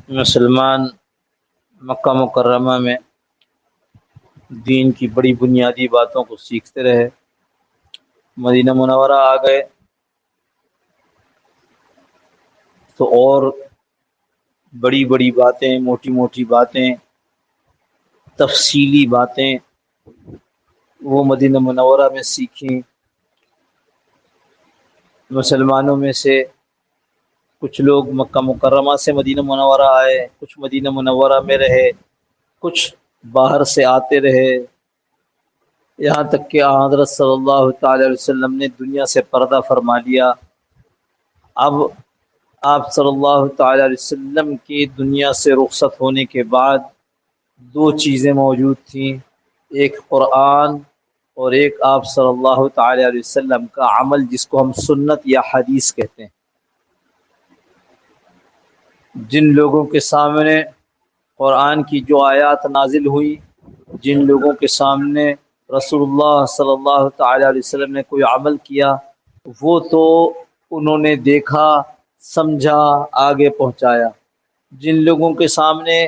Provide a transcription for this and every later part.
مسلمان مکہ مکرمہ میں دین کی بڑی بنیادی باتوں کو سیکھتے رہے، مدینہ منورہ آ گئے تو اور بڑی بڑی باتیں، موٹی موٹی باتیں، تفصیلی باتیں وہ مدینہ منورہ میں سیکھیں۔ مسلمانوں میں سے کچھ لوگ مکہ مکرمہ سے مدینہ منورہ آئے، کچھ مدینہ منورہ میں رہے، کچھ باہر سے آتے رہے، یہاں تک کہ حضرت صلی اللہ تعالی علیہ وسلم نے دنیا سے پردہ فرما لیا۔ اب آپ صلی اللہ تعالی علیہ وسلم کی دنیا سے رخصت ہونے کے بعد دو چیزیں موجود تھیں، ایک قرآن اور ایک آپ صلی اللہ تعالی علیہ وسلم کا عمل، جس کو ہم سنت یا حدیث کہتے ہیں۔ جن لوگوں کے سامنے قرآن کی جو آیات نازل ہوئی، جن لوگوں کے سامنے رسول اللہ صلی اللہ تعالی علیہ وسلم نے کوئی عمل کیا، وہ تو انہوں نے دیکھا، سمجھا، آگے پہنچایا۔ جن لوگوں کے سامنے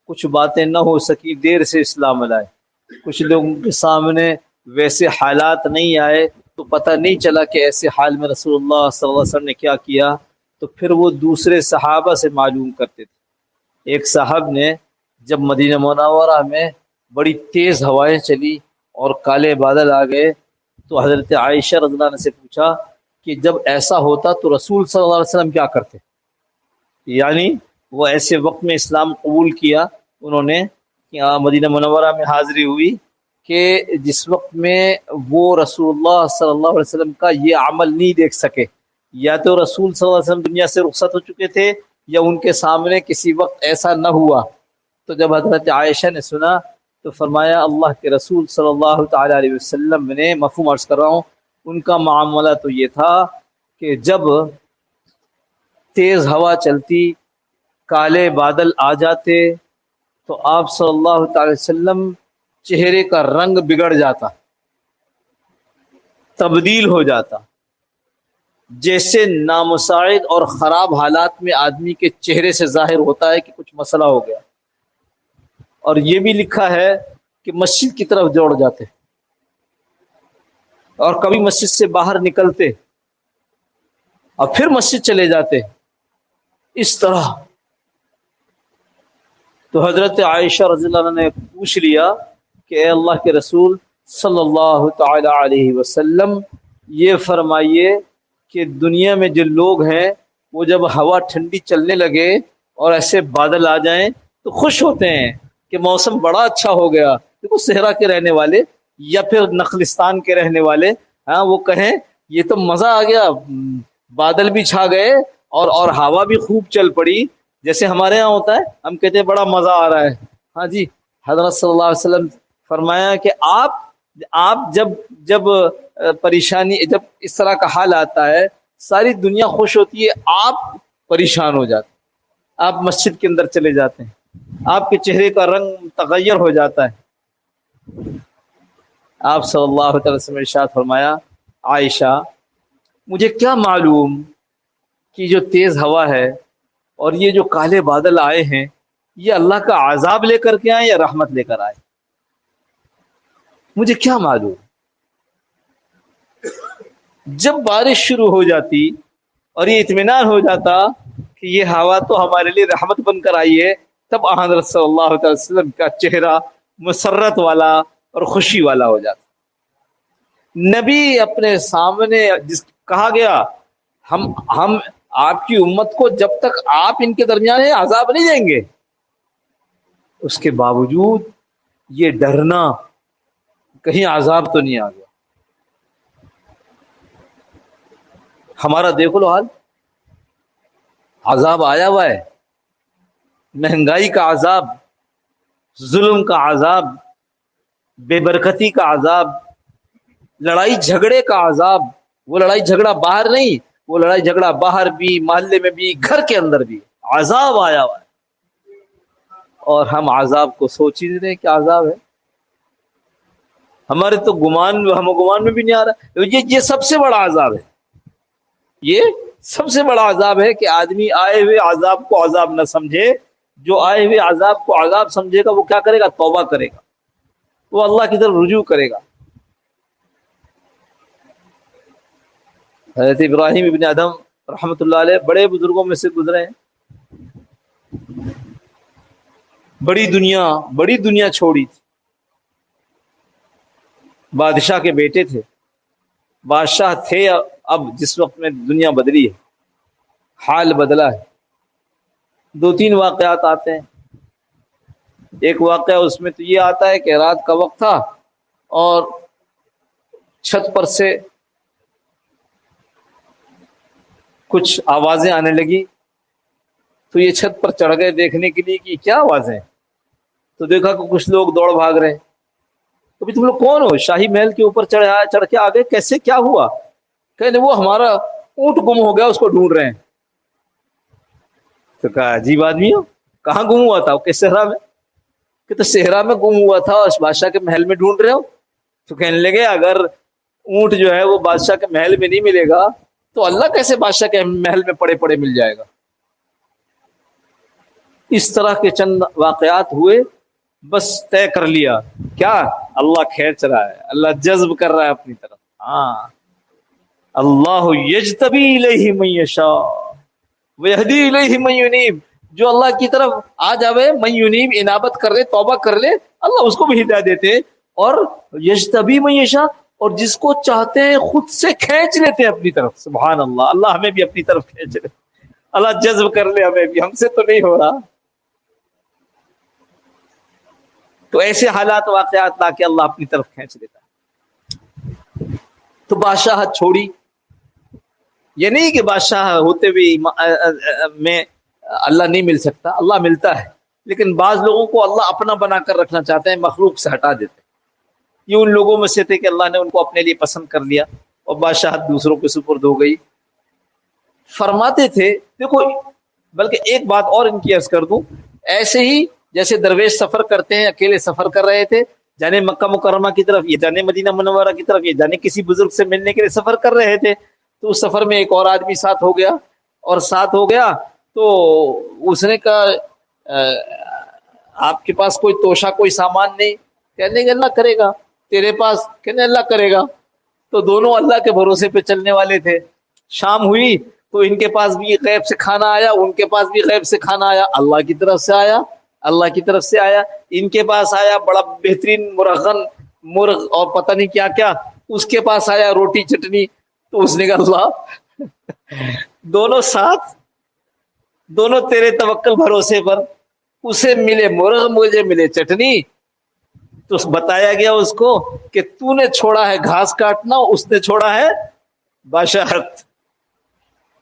کچھ باتیں نہ ہو سکی، دیر سے اسلام لائے۔ کچھ لوگوں کے سامنے ویسے حالات نہیں آئے تو پتہ نہیں چلا کہ ایسے حال میں رسول اللہ صلی اللہ علیہ وسلم نے کیا کیا، تو پھر وہ دوسرے صحابہ سے معلوم کرتے تھے۔ ایک صاحب نے جب مدینہ منورہ میں بڑی تیز ہوائیں چلی اور کالے بادل آ گئے تو حضرت عائشہ رضی اللہ عنہا سے پوچھا کہ جب ایسا ہوتا تو رسول صلی اللہ علیہ وسلم کیا کرتے؟ یعنی وہ ایسے وقت میں اسلام قبول کیا انہوں نے کہ مدینہ منورہ میں حاضری ہوئی کہ جس وقت میں وہ رسول اللہ صلی اللہ علیہ وسلم کا یہ عمل نہیں دیکھ سکے، یا تو رسول صلی اللہ علیہ وسلم دنیا سے رخصت ہو چکے تھے یا ان کے سامنے کسی وقت ایسا نہ ہوا۔ تو جب حضرت عائشہ نے سنا تو فرمایا اللہ کے رسول صلی اللہ تعالی علیہ وسلم نے، مفہوم عرض کر رہا ہوں، ان کا معاملہ تو یہ تھا کہ جب تیز ہوا چلتی، کالے بادل آ جاتے تو آپ صلی اللہ تعالی وسلم چہرے کا رنگ بگڑ جاتا، تبدیل ہو جاتا، جیسے نامساعد اور خراب حالات میں آدمی کے چہرے سے ظاہر ہوتا ہے کہ کچھ مسئلہ ہو گیا۔ اور یہ بھی لکھا ہے کہ مسجد کی طرف دوڑ جاتے اور کبھی مسجد سے باہر نکلتے اور پھر مسجد چلے جاتے، اس طرح۔ تو حضرت عائشہ رضی اللہ عنہ نے پوچھ لیا کہ اے اللہ کے رسول صلی اللہ تعالی علیہ وسلم، یہ فرمائیے کہ دنیا میں جو لوگ ہیں وہ جب ہوا ٹھنڈی چلنے لگے اور ایسے بادل آ جائیں تو خوش ہوتے ہیں کہ موسم بڑا اچھا ہو گیا۔ دیکھو صحرا کے رہنے والے یا پھر نخلستان کے رہنے والے، ہاں، وہ کہیں یہ تو مزہ آ گیا، بادل بھی چھا گئے اور ہوا بھی خوب چل پڑی، جیسے ہمارے ہاں ہوتا ہے، ہم کہتے ہیں بڑا مزہ آ رہا ہے۔ ہاں جی، حضرت صلی اللہ علیہ وسلم فرمایا کہ آپ جب پریشانی، جب اس طرح کا حال آتا ہے، ساری دنیا خوش ہوتی ہے، آپ پریشان ہو جاتے، آپ مسجد کے اندر چلے جاتے ہیں، آپ کے چہرے کا رنگ تغیر ہو جاتا ہے۔ آپ صلی اللہ علیہ وسلم نے ارشاد فرمایا عائشہ، مجھے کیا معلوم کہ جو تیز ہوا ہے اور یہ جو کالے بادل آئے ہیں یہ اللہ کا عذاب لے کر کے آئے یا رحمت لے کر آئے، مجھے کیا معلوم۔ جب بارش شروع ہو جاتی اور یہ اطمینان ہو جاتا کہ یہ ہوا تو ہمارے لیے رحمت بن کر آئی ہے، تب حضرت صلی اللہ علیہ وسلم کا چہرہ مسرت والا اور خوشی والا ہو جاتا۔ نبی اپنے سامنے، جس کہا گیا ہم آپ کی امت کو جب تک آپ ان کے درمیان ہیں عذاب نہیں دیں گے، اس کے باوجود یہ ڈرنا کہیں عذاب تو نہیں آ گیا۔ ہمارا دیکھ لو حال، عذاب آیا ہوا ہے، مہنگائی کا عذاب، ظلم کا عذاب، بے برکتی کا عذاب، لڑائی جھگڑے کا عذاب۔ وہ لڑائی جھگڑا باہر نہیں، وہ لڑائی جھگڑا باہر بھی، محلے میں بھی، گھر کے اندر بھی عذاب آیا ہوا ہے، اور ہم عذاب کو سوچ ہی نہیں رہے کہ عذاب ہے۔ ہمارے تو گمان میں بھی نہیں آ رہا۔ یہ سب سے بڑا عذاب ہے، یہ سب سے بڑا عذاب ہے کہ آدمی آئے ہوئے عذاب کو عذاب نہ سمجھے، جو آئے ہوئے عذاب کو عذاب سمجھے گا وہ کیا کرے گا؟ توبہ کرے گا، وہ اللہ کی طرف رجوع کرے گا۔ حضرت ابراہیم ابن ادم رحمۃ اللہ علیہ بڑے بزرگوں میں سے گزرے ہیں، بڑی دنیا چھوڑی تھی، بادشاہ کے بیٹے تھے، بادشاہ تھے، اب جس وقت میں دنیا بدلی ہے، حال بدلا ہے۔ 2-3 واقعات آتے ہیں۔ ایک واقعہ اس میں تو یہ آتا ہے کہ رات کا وقت تھا اور چھت پر سے کچھ آوازیں آنے لگی، تو یہ چھت پر چڑھ گئے دیکھنے کے لیے کہ کیا آوازیں، تو دیکھا کہ کچھ لوگ دوڑ بھاگ رہے ہیں۔ تو بھی تم لوگ کون ہو؟ شاہی محل کے اوپر چڑھ کے آگے کیسے، کیا ہوا؟ کہنے وہ ہمارا اونٹ گم ہو گیا، اس کو ڈھونڈ رہے ہیں۔ تو کہا عجیب آدمی ہو، کہاں گم ہوا تھا؟ کہ صحرا میں۔ کہ تو صحرا میں گم ہوا تھا اور بادشاہ کے محل میں ڈھونڈ رہے ہو؟ تو کہنے لگے اگر اونٹ جو ہے وہ بادشاہ کے محل میں نہیں ملے گا تو اللہ کیسے بادشاہ کے محل میں پڑے پڑے مل جائے گا؟ اس طرح کے چند واقعات ہوئے، بس طے کر لیا کیا اللہ کھینچ رہا ہے، اللہ جذب کر رہا ہے اپنی طرف۔ ہاں، اللہ یجتبی الیہ من یشاء ویہدی الیہ من ینیب، جو اللہ کی طرف آ جاوے، من ینیب انابت کر لے، توبہ کر لے، اللہ اس کو بھی ہدایت دیتے، اور یجتبی من یشاء، اور جس کو چاہتے ہیں خود سے کھینچ لیتے ہیں اپنی طرف۔ سبحان اللہ، اللہ ہمیں بھی اپنی طرف کھینچ لے، اللہ جذب کر لے ہمیں بھی، ہم سے تو نہیں ہو رہا۔ تو ایسے حالات واقعات لا کے اللہ اپنی طرف کھینچ لیتا ہے۔ تو بادشاہت چھوڑی، یہ نہیں کہ بادشاہ ہوتے ہوئے میں اللہ نہیں مل سکتا، اللہ ملتا ہے، لیکن بعض لوگوں کو اللہ اپنا بنا کر رکھنا چاہتے ہیں، مخلوق سے ہٹا دیتے ہیں۔ یہ ان لوگوں میں سے تھے کہ اللہ نے ان کو اپنے لیے پسند کر لیا اور بادشاہت دوسروں کے سپرد ہو گئی۔ فرماتے تھے، دیکھو، بلکہ ایک بات اور ان کی عرض کر دوں، ایسے ہی جیسے درویش سفر کرتے ہیں، اکیلے سفر کر رہے تھے، جانے مکہ مکرمہ کی طرف، یہ جانے مدینہ منورہ کی طرف، یہ جانے کسی بزرگ سے ملنے کے لیے سفر کر رہے تھے، تو اس سفر میں ایک اور آدمی ساتھ ہو گیا، تو اس نے کہا آپ کے پاس کوئی توشہ، کوئی سامان نہیں؟ کہنے کہ اللہ کرے گا۔ تیرے پاس؟ کہنے اللہ کرے گا۔ تو دونوں اللہ کے بھروسے پہ چلنے والے تھے۔ شام ہوئی تو ان کے پاس بھی غیب سے کھانا آیا، ان کے پاس بھی غیب سے کھانا آیا، اللہ کی طرف سے آیا، ان کے پاس آیا بڑا بہترین مرغن مرغ اور پتہ نہیں کیا کیا، اس کے پاس آیا روٹی چٹنی۔ تو اس نے کہا اللہ دونوں ساتھ، دونوں تیرے توکل بھروسے پر، اسے ملے مرغ، مجھے ملے چٹنی۔ تو بتایا گیا اس کو کہ تو نے چھوڑا ہے گھاس کاٹنا، اس نے چھوڑا ہے بادشاہت۔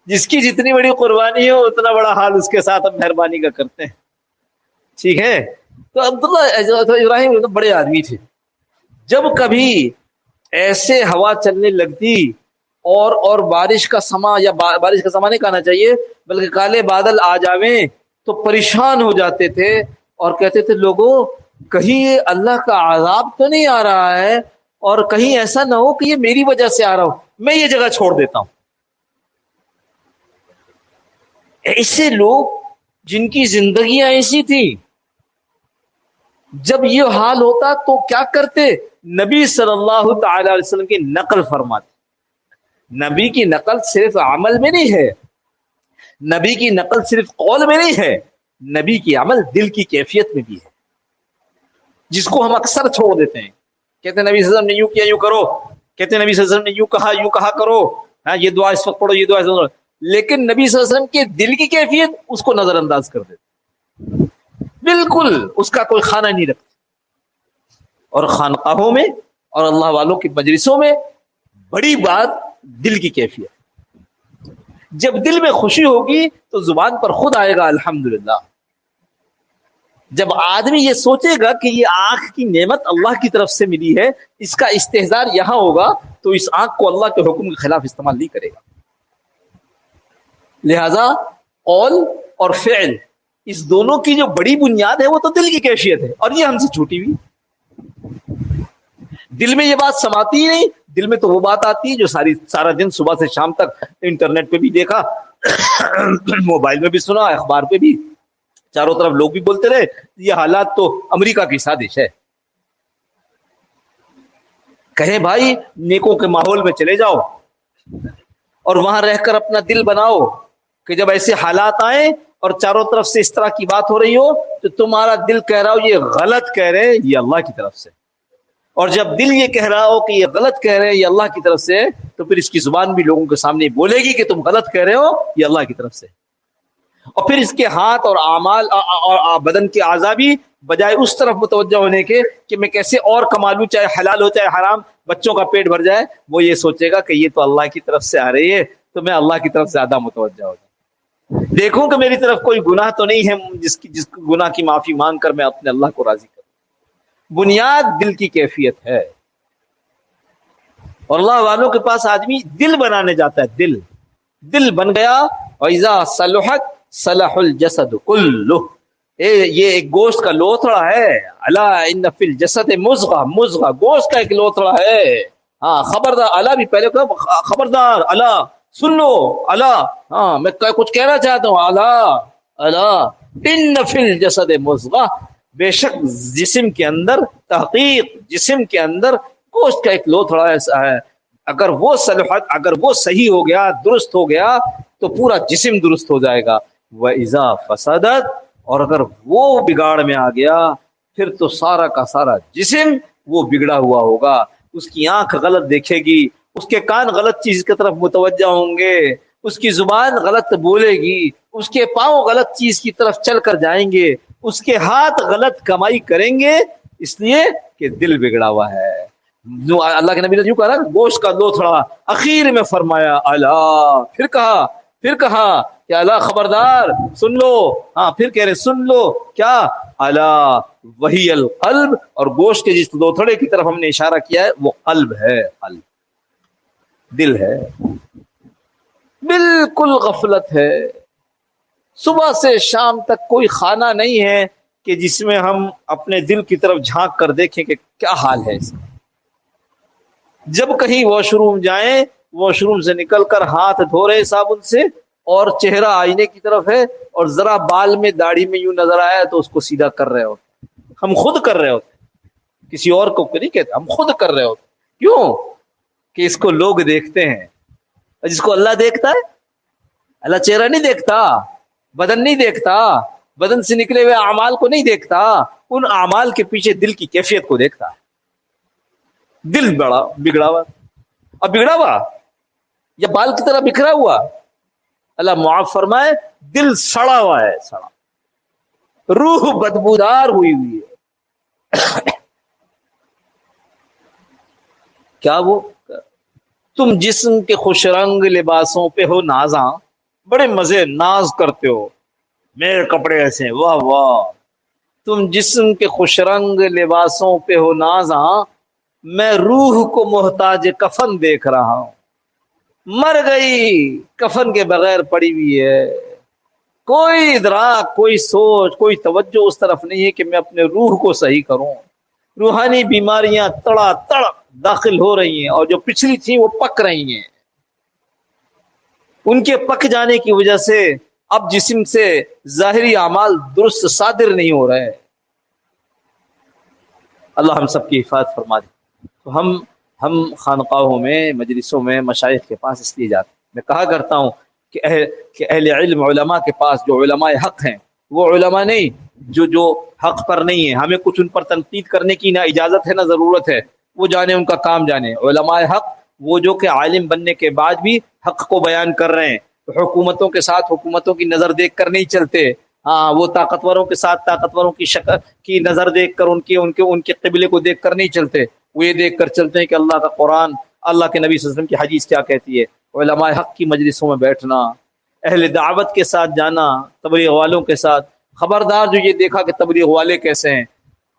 جس کی جتنی بڑی قربانی ہو اتنا بڑا حال اس کے ساتھ ہم مہربانی کا کرتے ہیں، ٹھیک ہے؟ تو عبداللہ ابراہیم بڑے آدمی تھے، جب کبھی ایسے ہوا چلنے لگتی اور بارش کا سما، یا بارش کا سما نہیں کہنا چاہیے بلکہ کالے بادل آ جاویں تو پریشان ہو جاتے تھے اور کہتے تھے لوگوں کہیں یہ اللہ کا عذاب تو نہیں آ رہا ہے، اور کہیں ایسا نہ ہو کہ یہ میری وجہ سے آ رہا ہو، میں یہ جگہ چھوڑ دیتا ہوں۔ ایسے لوگ جن کی زندگیاں ایسی تھی، جب یہ حال ہوتا تو کیا کرتے؟ نبی صلی اللہ تعالی علیہ وسلم کی نقل فرماتے۔ نبی کی نقل صرف عمل میں نہیں ہے، نبی کی نقل صرف قول میں نہیں ہے، نبی کی عمل دل کی کیفیت میں بھی ہے، جس کو ہم اکثر چھوڑ دیتے ہیں۔ کہتے ہیں نبی صلی اللہ علیہ وسلم نے یوں کیا، یوں کرو، کہتے ہیں نبی صلی اللہ علیہ وسلم نے یوں کہا کرو، ہاں یہ دعا اس وقت پڑھو، یہ دعا اس وقت، لیکن نبی صلی اللہ علیہ وسلم کے دل کی کیفیت اس کو نظر انداز کر دیتے، بالکل اس کا کوئی خانہ نہیں رکھتے۔ اور خانقاہوں میں اور اللہ والوں کی مجلسوں میں بڑی بات دل کی کیفیت۔ جب دل میں خوشی ہوگی تو زبان پر خود آئے گا الحمدللہ۔ جب آدمی یہ سوچے گا کہ یہ آنکھ کی نعمت اللہ کی طرف سے ملی ہے، اس کا استحضار یہاں ہوگا، تو اس آنکھ کو اللہ کے حکم کے خلاف استعمال نہیں کرے گا۔ لہذا قول اور فعل، اس دونوں کی جو بڑی بنیاد ہے وہ تو دل کی کیفیت ہے، اور یہ ہم سے چھوٹی ہوئی۔ دل میں یہ بات سماتی ہی نہیں، دل میں تو وہ بات آتی ہے جو سارا دن صبح سے شام تک انٹرنیٹ پہ بھی دیکھا، موبائل میں بھی سنا، اخبار پہ بھی چاروں طرف لوگ بھی بولتے رہے یہ حالات تو امریکہ کی سازش ہے. کہیں بھائی نیکوں کے ماحول میں چلے جاؤ اور وہاں رہ کر اپنا دل بناؤ کہ جب ایسے حالات آئیں اور چاروں طرف سے اس طرح کی بات ہو رہی ہو تو تمہارا دل کہہ رہا ہو یہ غلط کہہ رہے ہیں یہ اللہ کی طرف سے, اور جب دل یہ کہہ رہا ہو کہ یہ غلط کہہ رہے ہیں یہ اللہ کی طرف سے تو پھر اس کی زبان بھی لوگوں کے سامنے بولے گی کہ تم غلط کہہ رہے ہو یہ اللہ کی طرف سے, اور پھر اس کے ہاتھ اور اعمال اور بدن کے اعضاء بھی بجائے اس طرف متوجہ ہونے کے کہ میں کیسے اور کما لوں چاہے حلال ہو چاہے حرام بچوں کا پیٹ بھر جائے, وہ یہ سوچے گا کہ یہ تو اللہ کی طرف سے آ رہی ہے تو میں اللہ کی طرف زیادہ متوجہ ہو جاؤں, دیکھوں کہ میری طرف کوئی گناہ تو نہیں ہے جس گناہ کی معافی مانگ کر میں اپنے اللہ کو راضی کروں. بنیاد دل کی کیفیت ہے, اور اللہ والوں کے پاس آدمی دل بنانے جاتا ہے, دل بن گیا وَإِذَا صَلُحَتْ صَلَحَ الْجَسَدُ كُلُّهُ, یہ ایک گوشت کا لوتھڑا ہے. الا ان فی الجسد مضغہ گوشت کا ایک لوتھڑا ہے. ہاں خبردار, الا بھی پہلے خبردار, الا سن لو, الا ہاں میں کچھ کہنا چاہتا ہوں, الا ان فی الجسد مضغہ, بے شک جسم کے اندر, تحقیق جسم کے اندر گوشت کا ایک لوتھڑا ایسا ہے, اگر وہ صلحت اگر وہ صحیح ہو گیا درست ہو گیا تو پورا جسم درست ہو جائے گا. وَإِذَا فَسَدَتْ, اور اگر وہ بگاڑ میں آ گیا پھر تو سارا کا سارا جسم وہ بگڑا ہوا ہوگا. اس کی آنکھ غلط دیکھے گی, اس کے کان غلط چیز کی طرف متوجہ ہوں گے, اس کی زبان غلط بولے گی, اس کے پاؤں غلط چیز کی طرف چل کر جائیں گے, اس کے ہاتھ غلط کمائی کریں گے, اس لیے کہ دل بگڑا ہوا ہے. اللہ کے نبی نے یوں کہا نا گوشت کا لوتھڑا, اخیر میں فرمایا الا, پھر کہا کہ الا خبردار سن لو, ہاں پھر کہہ رہے سن لو کیا, الا وہی القلب, اور گوشت کے جس لوتھڑے کی طرف ہم نے اشارہ کیا ہے وہ قلب ہے, قلب دل ہے. بالکل غفلت ہے, صبح سے شام تک کوئی خانہ نہیں ہے کہ جس میں ہم اپنے دل کی طرف جھانک کر دیکھیں کہ کیا حال ہے اس کا. جب کہیں واش روم جائیں, واش روم سے نکل کر ہاتھ دھو رہے صابن سے اور چہرہ آئینے کی طرف ہے اور ذرا بال میں داڑھی میں یوں نظر آیا تو اس کو سیدھا کر رہے ہوتے, ہم خود کر رہے ہوتے, کسی اور کو نہیں کہتے, ہم خود کر رہے ہوتے. کیوں کہ اس کو لوگ دیکھتے ہیں, جس کو اللہ دیکھتا ہے. اللہ چہرہ نہیں دیکھتا, بدن نہیں دیکھتا, بدن سے نکلے ہوئے اعمال کو نہیں دیکھتا, ان اعمال کے پیچھے دل کی کیفیت کو دیکھتا ہے. دل بگڑا ہوا, اب بگڑا ہوا یا بال کی طرح بکھرا ہوا, اللہ معاف فرمائے دل سڑا ہوا ہے, سڑا, روح بدبودار ہوئی ہے. کیا وہ تم جسم کے خوش رنگ لباسوں پہ ہو نازاں, بڑے مزے ناز کرتے ہو, میرے کپڑے ایسے ہیں, واہ واہ. تم جسم کے خوش رنگ لباسوں پہ ہو نازاں, میں روح کو محتاج کفن دیکھ رہا ہوں. مر گئی کفن کے بغیر پڑی ہوئی ہے, کوئی ادراک, کوئی سوچ, کوئی توجہ اس طرف نہیں ہے کہ میں اپنے روح کو صحیح کروں. روحانی بیماریاں تڑا تڑ داخل ہو رہی ہیں, اور جو پچھلی تھیں وہ پک رہی ہیں. ان کے پک جانے کی وجہ سے اب جسم سے ظاہری اعمال درست صادر نہیں ہو رہے. اللہ ہم سب کی حفاظت فرما دے. تو ہم خانقاہوں میں, مجلسوں میں, مشائخ کے پاس اس لیے جاتے ہیں. میں کہا کرتا ہوں کہ اہل علم علماء کے پاس, جو علماء حق ہیں, وہ علماء نہیں جو حق پر نہیں ہیں. ہمیں کچھ ان پر تنقید کرنے کی نہ اجازت ہے نہ ضرورت ہے, وہ جانے, ان کا کام جانے. علماء حق وہ جو کہ عالم بننے کے بعد بھی حق کو بیان کر رہے ہیں, حکومتوں کے ساتھ حکومتوں کی نظر دیکھ کر نہیں چلتے. ہاں وہ طاقتوروں کے ساتھ طاقتوروں کی شکل کی نظر دیکھ کر ان کے قبلے کو دیکھ کر نہیں چلتے. وہ یہ دیکھ کر چلتے ہیں کہ اللہ کا قرآن, اللہ کے نبی صلی اللہ علیہ وسلم کی حدیث کیا کہتی ہے. علماء حق کی مجلسوں میں بیٹھنا, اہل دعوت کے ساتھ جانا, تبلیغ والوں کے ساتھ. خبردار جو یہ دیکھا کہ تبلیغ والے کیسے ہیں,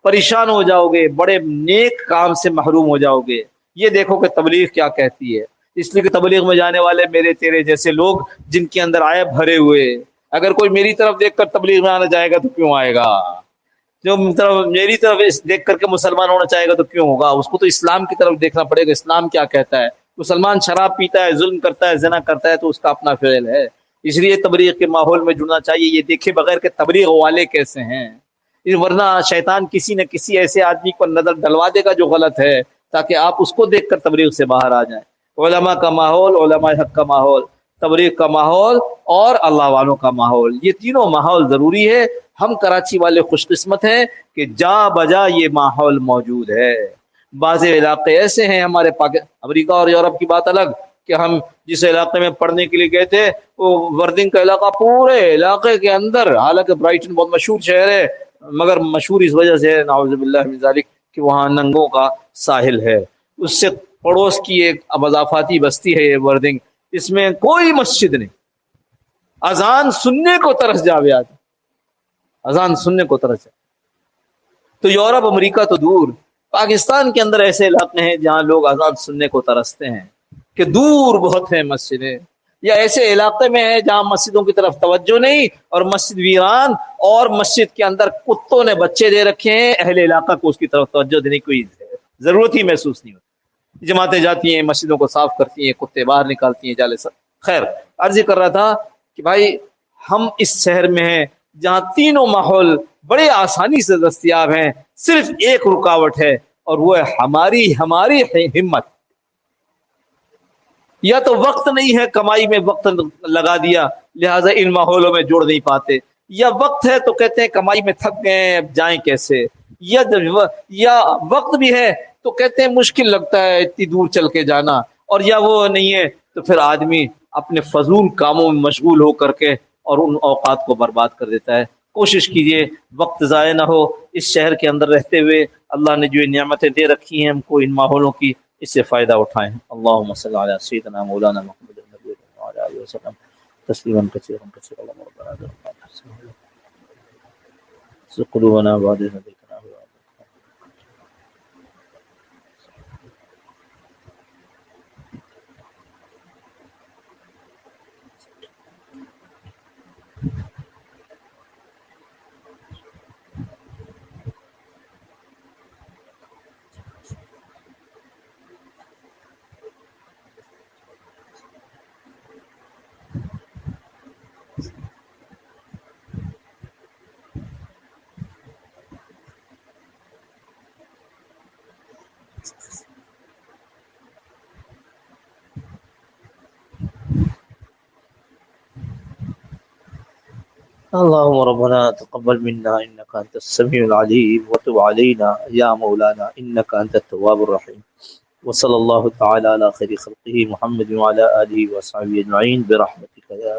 پریشان ہو جاؤ گے, بڑے نیک کام سے محروم ہو جاؤ گے. یہ دیکھو کہ تبلیغ کیا کہتی ہے. اس لیے کہ تبلیغ میں جانے والے میرے تیرے جیسے لوگ جن کے اندر عیب بھرے ہوئے, اگر کوئی میری طرف دیکھ کر تبلیغ میں آنا جائے گا تو کیوں آئے گا؟ جو میری طرف دیکھ کر کے مسلمان ہونا چاہے گا تو کیوں ہوگا؟ اس کو تو اسلام کی طرف دیکھنا پڑے گا, اسلام کیا کہتا ہے. مسلمان شراب پیتا ہے, ظلم کرتا ہے, زنا کرتا ہے تو اس کا اپنا فعل ہے. اس لیے تبلیغ کے ماحول میں جڑنا چاہیے، یہ دیکھے بغیر کہ تبلیغ والے کیسے ہیں، ورنہ شیطان کسی نہ کسی ایسے آدمی کو نظر ڈلوا دے گا جو غلط ہے، تاکہ آپ اس کو دیکھ کر تبلیغ سے باہر آ جائیں۔ علماء کا ماحول، علماء حق کا ماحول، تبلیغ کا ماحول اور اللہ والوں کا ماحول، یہ تینوں ماحول ضروری ہے۔ ہم کراچی والے خوش قسمت ہیں کہ جا بجا یہ ماحول موجود ہے۔ بعض علاقے ایسے ہیں ہمارے امریکہ اور یورپ کی بات الگ، کہ ہم جس علاقے میں پڑھنے کے لیے گئے تھے وہ وردنگ کا علاقہ، پورے علاقے کے اندر، حالانکہ برائٹن بہت مشہور شہر ہے مگر مشہور اس وجہ سے ہے نعوذ باللہ من ذالک کہ وہاں ننگوں کا ساحل ہے، اس سے پڑوس کی ایک مضافاتی بستی ہے یہ وردنگ، اس میں کوئی مسجد نہیں، اذان سننے کو ترس جاوے آدمی، اذان سننے کو ترس جاوے۔ تو یورپ امریکہ تو دور، پاکستان کے اندر ایسے علاقے ہیں جہاں لوگ اذان سننے کو ترستے ہیں کہ دور بہت ہیں مسجدیں، یا ایسے علاقے میں ہے جہاں مسجدوں کی طرف توجہ نہیں اور مسجد ویران، اور مسجد کے اندر کتوں نے بچے دے رکھے ہیں، اہل علاقہ کو اس کی طرف توجہ دینے کی کوئی ضرورت ہی محسوس نہیں ہوتی، جماعتیں جاتی ہیں مسجدوں کو صاف کرتی ہیں، کتے باہر نکالتی ہیں جالے سب۔ خیر، عرض کر رہا تھا کہ بھائی ہم اس شہر میں ہیں جہاں تینوں ماحول بڑے آسانی سے دستیاب ہیں، صرف ایک رکاوٹ ہے اور وہ ہے ہماری ہمت۔ یا تو وقت نہیں ہے، کمائی میں وقت لگا دیا لہٰذا ان ماحولوں میں جوڑ نہیں پاتے، یا وقت ہے تو کہتے ہیں کمائی میں تھک گئے ہیں اب جائیں کیسے، یا وقت بھی ہے تو کہتے ہیں مشکل لگتا ہے اتنی دور چل کے جانا، اور یا وہ نہیں ہے تو پھر آدمی اپنے فضول کاموں میں مشغول ہو کر کے اور ان اوقات کو برباد کر دیتا ہے۔ کوشش کیجئے وقت ضائع نہ ہو، اس شہر کے اندر رہتے ہوئے اللہ نے جو نعمتیں دے رکھی ہیں ہم کو ان ماحولوں کی، اس سے فائدہ اٹھائیں۔ اللہم صلی علی سیدنا مولانا محمد النبی وعلی آلہ وسلم تسلیما کثیرا کثیرا اللہم ربنا ذو قلوبنا بعد إذ هديتنا اللهم ربنا تقبل منا إنك أنت السميع العليم وتب علينا يا مولانا إنك أنت التواب الرحيم، وصلى الله تعالى على خير خلقه محمد وعلى آله وصحبه أجمعين برحمتك يا